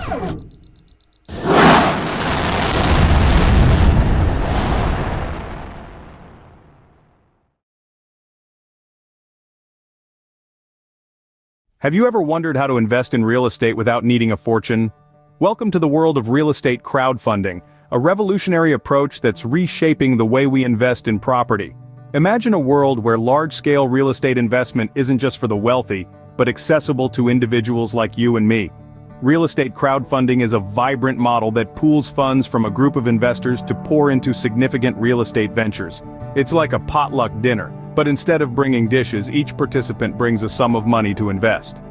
Have you ever wondered how to invest in real estate without needing a fortune? Welcome to the world of real estate crowdfunding, a revolutionary approach that's reshaping the way we invest in property. Imagine a world where large-scale real estate investment isn't just for the wealthy, but accessible to individuals like you and me. Real estate crowdfunding is a vibrant model that pools funds from a group of investors to pour into significant real estate ventures. It's like a potluck dinner, but instead of bringing dishes, each participant brings a sum of money to invest.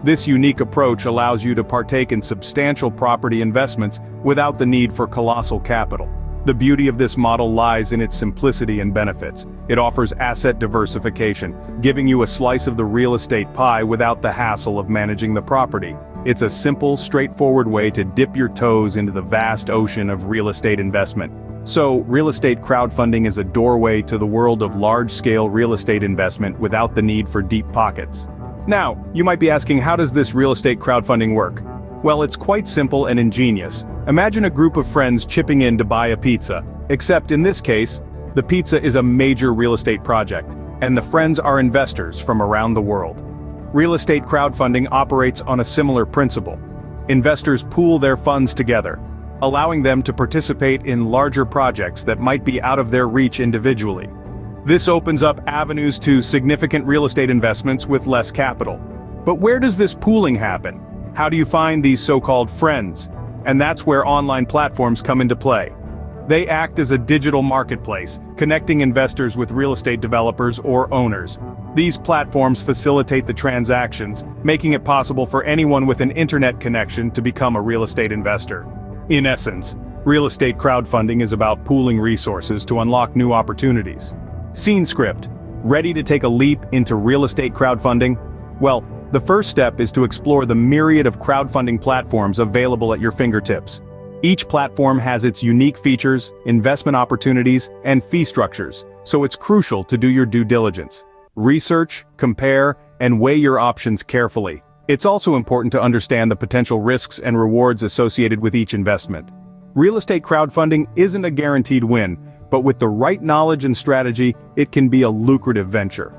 This unique approach allows you to partake in substantial property investments without the need for colossal capital. The beauty of this model lies in its simplicity and benefits. It offers asset diversification, giving you a slice of the real estate pie without the hassle of managing the property. It's a simple, straightforward way to dip your toes into the vast ocean of real estate investment. So, real estate crowdfunding is a doorway to the world of large-scale real estate investment without the need for deep pockets. Now, you might be asking, how does this real estate crowdfunding work? Well, it's quite simple and ingenious. Imagine a group of friends chipping in to buy a pizza. Except in this case, the pizza is a major real estate project, and the friends are investors from around the world. Real estate crowdfunding operates on a similar principle. Investors pool their funds together, allowing them to participate in larger projects that might be out of their reach individually. This opens up avenues to significant real estate investments with less capital. But where does this pooling happen? How do you find these so-called friends? And that's where online platforms come into play. They act as a digital marketplace, connecting investors with real estate developers or owners. These platforms facilitate the transactions, making it possible for anyone with an internet connection to become a real estate investor. In essence, real estate crowdfunding is about pooling resources to unlock new opportunities. Scene script. Ready to take a leap into real estate crowdfunding? Well, the first step is to explore the myriad of crowdfunding platforms available at your fingertips. Each platform has its unique features, investment opportunities, and fee structures, so it's crucial to do your due diligence. Research, compare, and weigh your options carefully. It's also important to understand the potential risks and rewards associated with each investment. Real estate crowdfunding isn't a guaranteed win, but with the right knowledge and strategy, it can be a lucrative venture.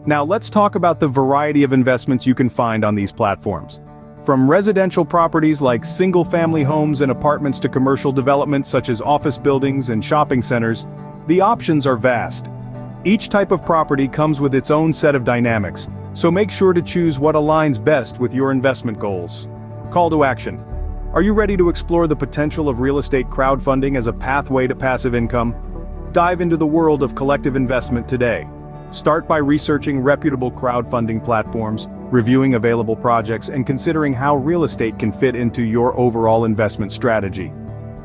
Now let's talk about the variety of investments you can find on these platforms. From residential properties like single-family homes and apartments to commercial developments such as office buildings and shopping centers, the options are vast. Each type of property comes with its own set of dynamics, so make sure to choose what aligns best with your investment goals. Call to action. Are you ready to explore the potential of real estate crowdfunding as a pathway to passive income? Dive into the world of collective investment today. Start by researching reputable crowdfunding platforms, reviewing available projects, and considering how real estate can fit into your overall investment strategy.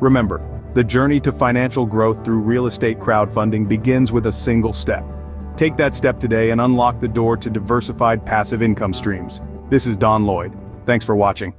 Remember, the journey to financial growth through real estate crowdfunding begins with a single step. Take that step today and unlock the door to diversified passive income streams. This is Don Lloyd. Thanks for watching.